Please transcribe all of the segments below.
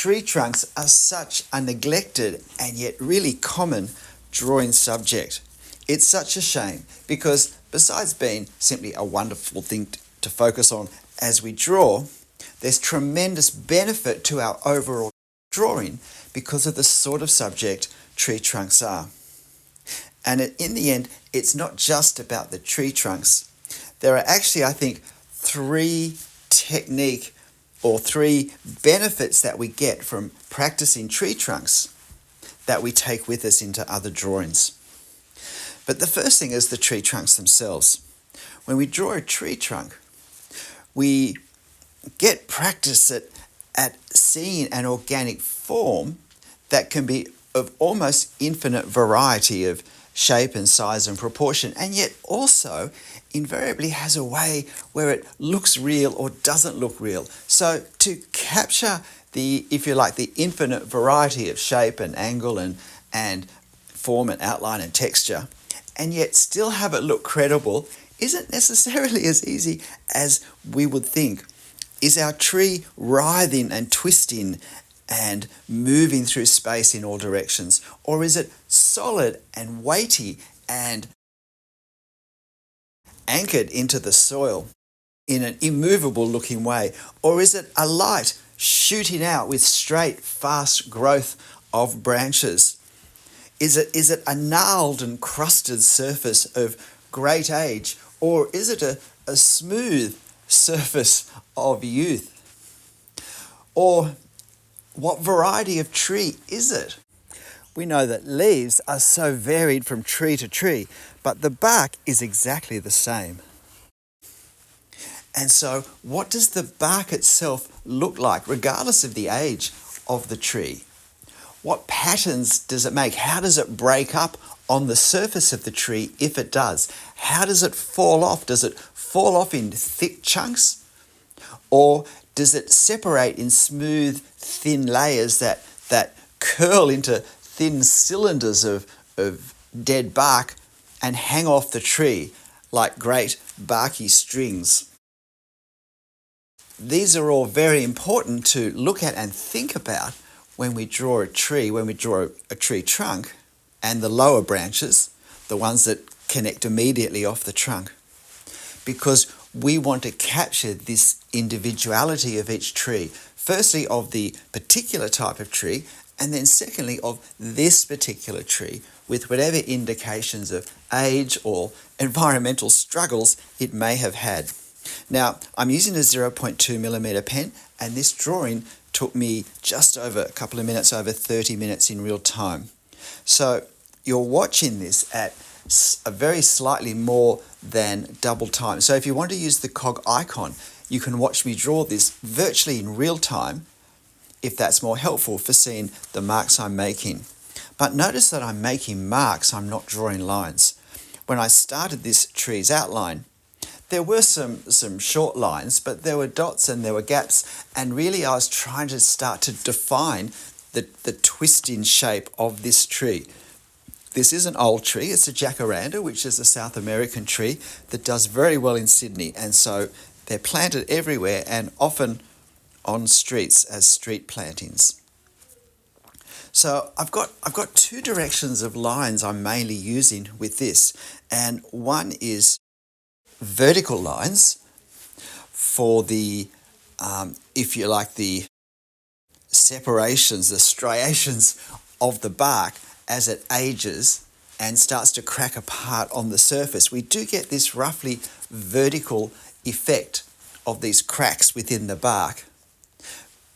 tree trunks are such a neglected and yet really common drawing subject. It's such a shame because besides being simply a wonderful thing to focus on as we draw, there's tremendous benefit to our overall drawing because of the sort of subject tree trunks are. And in the end, it's not just about the tree trunks. There are actually, I think, three benefits that we get from practicing tree trunks that we take with us into other drawings. But the first thing is the tree trunks themselves. When we draw a tree trunk, we get practice at seeing an organic form that can be of almost infinite variety of shape and size and proportion, and yet also invariably has a way where it looks real or doesn't look real. So to capture the infinite variety of shape and angle and form and outline and texture, and yet still have it look credible, isn't necessarily as easy as we would think. Is our tree writhing and twisting and moving through space in all directions? Or is it solid and weighty and anchored into the soil in an immovable looking way? Or is it a light shooting out with straight, fast growth of branches? Is it a gnarled and crusted surface of great age? Or is it a smooth surface of youth? Or what variety of tree is it? We know that leaves are so varied from tree to tree, but the bark is exactly the same. And so what does the bark itself look like, regardless of the age of the tree? What patterns does it make? How does it break up on the surface of the tree if it does? How does it fall off? Does it fall off in thick chunks? Or does it separate in smooth, thin layers that curl into thin cylinders of dead bark and hang off the tree like great barky strings? These are all very important to look at and think about when we draw a tree, when we draw a tree trunk, and the lower branches, the ones that connect immediately off the trunk, because we want to capture this individuality of each tree. Firstly, of the particular type of tree, and then secondly, of this particular tree, with whatever indications of age or environmental struggles it may have had. Now, I'm using a 0.2mm pen, and this drawing took me just over a couple of minutes, over 30 minutes in real time. So you're watching this at a very slightly more than double time. So if you want to use the cog icon, you can watch me draw this virtually in real time, if that's more helpful for seeing the marks I'm making. But notice that I'm making marks, I'm not drawing lines. When I started this tree's outline, there were some short lines, but there were dots and there were gaps, and really I was trying to start to define the twisting shape of this tree. This is an old tree, it's a jacaranda, which is a South American tree that does very well in Sydney, and so they're planted everywhere and often on streets as street plantings. So I've got two directions of lines I'm mainly using with this, and one is vertical lines for the, if you like, the separations, the striations of the bark as it ages and starts to crack apart on the surface. We do get this roughly vertical effect of these cracks within the bark,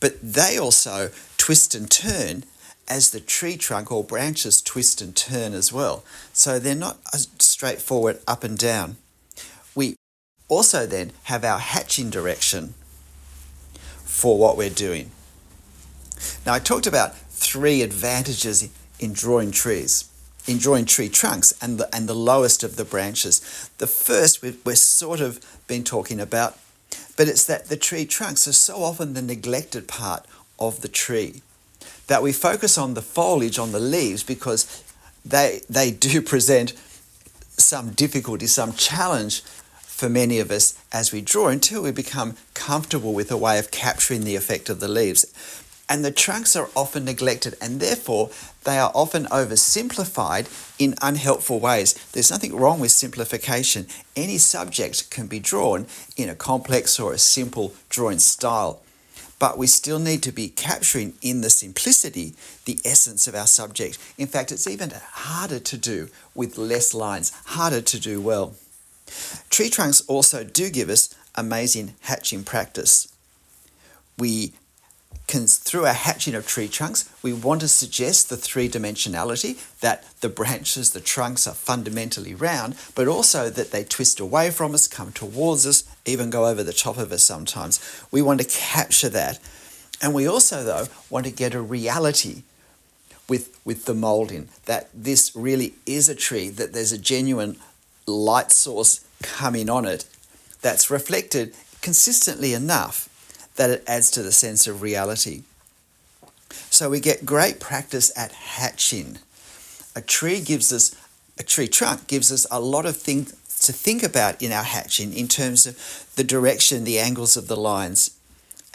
but they also twist and turn as the tree trunk or branches twist and turn as well. So they're not a straightforward up and down. We also then have our hatching direction for what we're doing. Now, I talked about three advantages in drawing trees, in drawing tree trunks and the lowest of the branches. The first we're sort of been talking about, but it's that the tree trunks are so often the neglected part of the tree, that we focus on the foliage, on the leaves, because they do present some difficulty, some challenge for many of us as we draw, until we become comfortable with a way of capturing the effect of the leaves. And the trunks are often neglected, and therefore they are often oversimplified in unhelpful ways. There's nothing wrong with simplification. Any subject can be drawn in a complex or a simple drawing style. But we still need to be capturing in the simplicity the essence of our subject. In fact, it's even harder to do with less lines, harder to do well. Tree trunks also do give us amazing hatching practice. Through our hatching of tree trunks, we want to suggest the three-dimensionality, that the branches, the trunks are fundamentally round, but also that they twist away from us, come towards us, even go over the top of us sometimes. We want to capture that. And we also, though, want to get a reality with the moulding, that this really is a tree, that there's a genuine light source coming on it that's reflected consistently enough that it adds to the sense of reality. So we get great practice at hatching. A tree trunk gives us a lot of things to think about in our hatching in terms of the direction, the angles of the lines,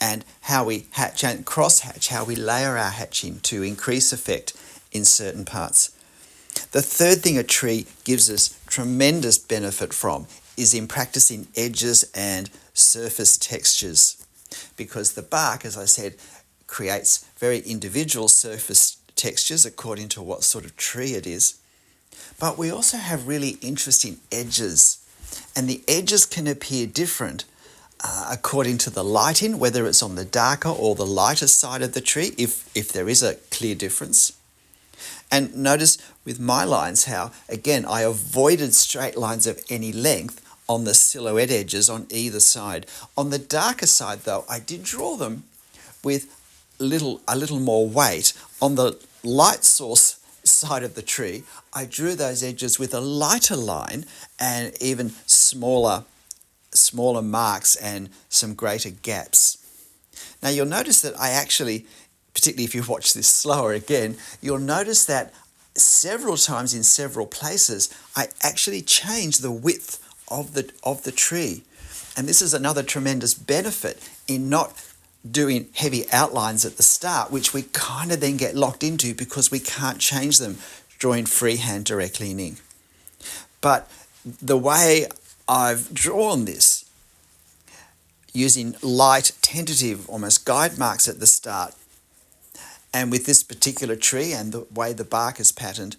and how we hatch and cross-hatch, how we layer our hatching to increase effect in certain parts. The third thing a tree gives us tremendous benefit from is in practicing edges and surface textures, because the bark, as I said, creates very individual surface textures according to what sort of tree it is. But we also have really interesting edges, and the edges can appear different according to the lighting, whether it's on the darker or the lighter side of the tree, if there is a clear difference. And notice with my lines how, again, I avoided straight lines of any length on the silhouette edges on either side. On the darker side, though, I did draw them with a little more weight. On the light source side of the tree, I drew those edges with a lighter line and even smaller marks and some greater gaps. Now you'll notice that I actually, particularly if you watch this slower again, you'll notice that several times in several places, I actually changed the width of the tree. And this is another tremendous benefit in not doing heavy outlines at the start, which we kind of then get locked into because we can't change them drawing freehand directly in ink. But the way I've drawn this, using light, tentative, almost guide marks at the start, and with this particular tree and the way the bark is patterned,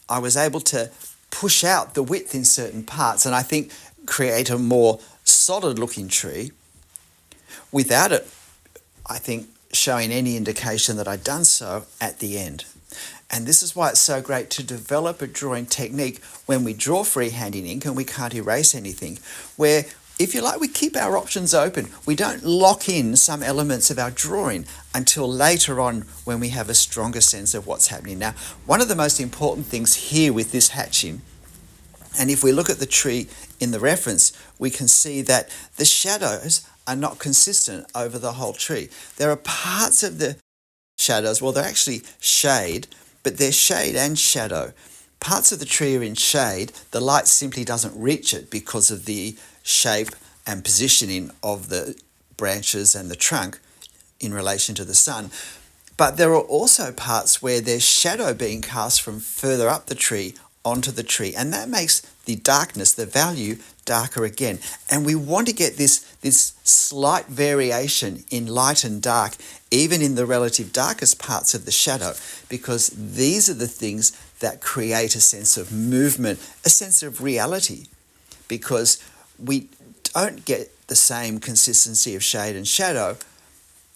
I was able to push out the width in certain parts and I think create a more solid looking tree without it, I think, showing any indication that I'd done so at the end. And this is why it's so great to develop a drawing technique when we draw freehand in ink and we can't erase anything, where, if you like, we keep our options open. We don't lock in some elements of our drawing until later on when we have a stronger sense of what's happening. Now, one of the most important things here with this hatching, and if we look at the tree in the reference, we can see that the shadows are not consistent over the whole tree. There are parts of the shadows, well, they're actually shade, but they're shade and shadow. Parts of the tree are in shade. The light simply doesn't reach it because of the shape and positioning of the branches and the trunk in relation to the sun. But there are also parts where there's shadow being cast from further up the tree onto the tree, and that makes the darkness, the value, darker again. And we want to get this slight variation in light and dark, even in the relative darkest parts of the shadow, because these are the things that create a sense of movement, a sense of reality, because we don't get the same consistency of shade and shadow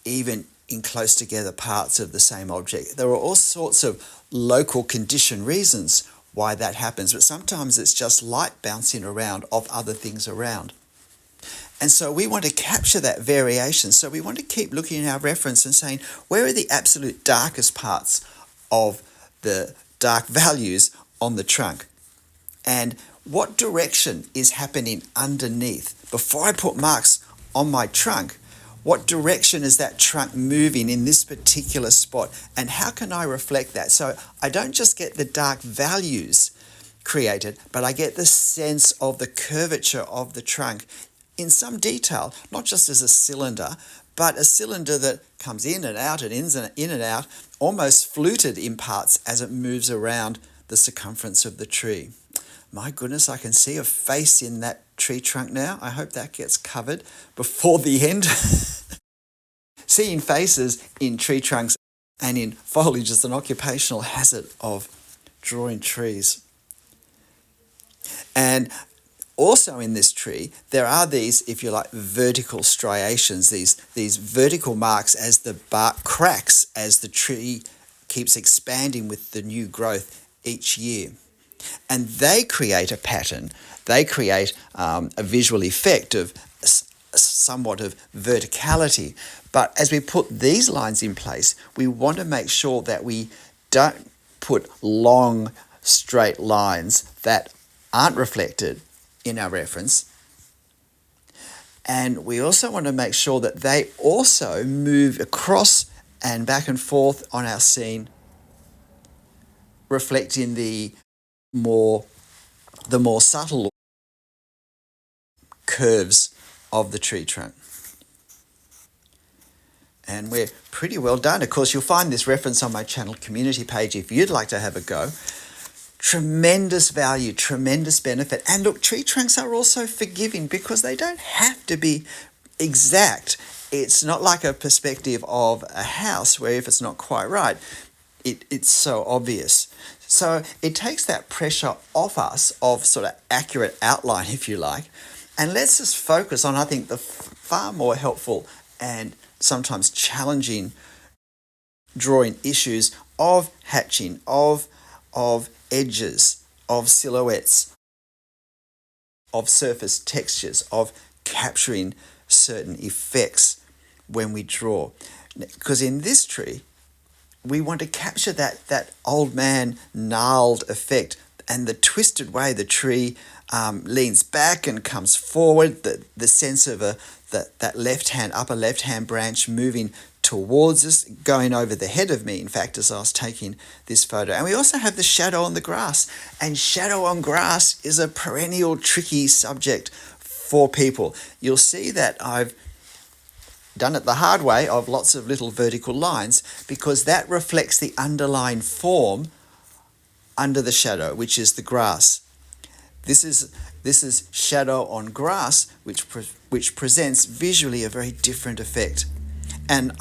even in close together parts of the same object. There are all sorts of local condition reasons why that happens, but sometimes it's just light bouncing around off other things around. And so we want to capture that variation. So we want to keep looking at our reference and saying, where are the absolute darkest parts of the dark values on the trunk? And what direction is happening underneath? Before I put marks on my trunk, what direction is that trunk moving in this particular spot? And how can I reflect that? So I don't just get the dark values created, but I get the sense of the curvature of the trunk in some detail, not just as a cylinder, but a cylinder that comes in and out and in and out, almost fluted in parts as it moves around the circumference of the tree. My goodness, I can see a face in that tree trunk now. I hope that gets covered before the end. Seeing faces in tree trunks and in foliage is an occupational hazard of drawing trees. And also in this tree, there are these, if you like, vertical striations, these vertical marks as the bark cracks, as the tree keeps expanding with the new growth each year. And they create a pattern. They create a visual effect of somewhat of verticality. But as we put these lines in place, we want to make sure that we don't put long, straight lines that aren't reflected in our reference. And we also want to make sure that they also move across and back and forth on our scene, reflecting the more subtle curves of the tree trunk. And we're pretty well done. Of course, you'll find this reference on my channel community page if you'd like to have a go. Tremendous value, tremendous benefit. And look, tree trunks are also forgiving because they don't have to be exact. It's not like a perspective of a house where if it's not quite right, it's so obvious. So it takes that pressure off us of sort of accurate outline, if you like, and lets us focus on, I think, the far more helpful and sometimes challenging drawing issues of hatching, of edges, of silhouettes, of surface textures, of capturing certain effects when we draw. Because in this tree, we want to capture that old man gnarled effect and the twisted way the tree leans back and comes forward, the sense of that upper left-hand branch moving towards us, going over the head of me, in fact, as I was taking this photo. And we also have the shadow on the grass. And shadow on grass is a perennial tricky subject for people. You'll see that I've done it the hard way of lots of little vertical lines because that reflects the underlying form under the shadow, which is the grass. This is shadow on grass, which presents visually a very different effect. And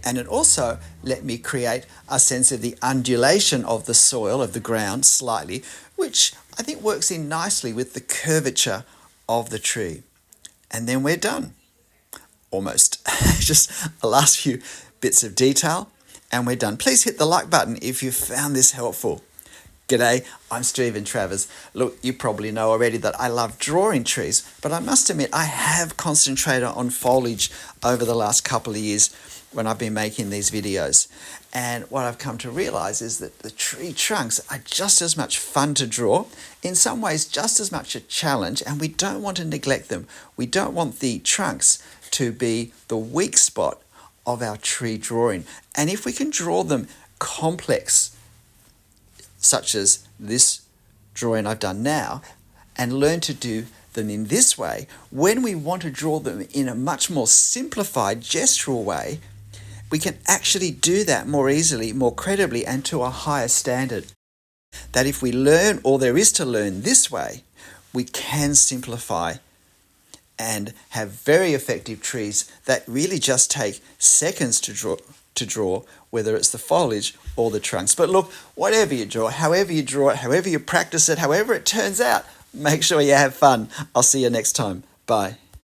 it also let me create a sense of the undulation of the soil, of the ground slightly, which I think works in nicely with the curvature of the tree. And then we're done. Almost. Just the last few bits of detail and we're done. Please hit the like button if you found this helpful. G'day, I'm Stephen Travers. Look, you probably know already that I love drawing trees, but I must admit I have concentrated on foliage over the last couple of years when I've been making these videos. And what I've come to realize is that the tree trunks are just as much fun to draw, in some ways just as much a challenge, and we don't want to neglect them. We don't want the trunks to be the weak spot of our tree drawing. And if we can draw them complex, such as this drawing I've done now, and learn to do them in this way, when we want to draw them in a much more simplified gestural way, we can actually do that more easily, more credibly, and to a higher standard. That if we learn all there is to learn this way, we can simplify and have very effective trees that really just take seconds to draw, whether it's the foliage or the trunks. But look, whatever you draw, however you draw it, however you practice it, however it turns out, make sure you have fun. I'll see you next time. Bye.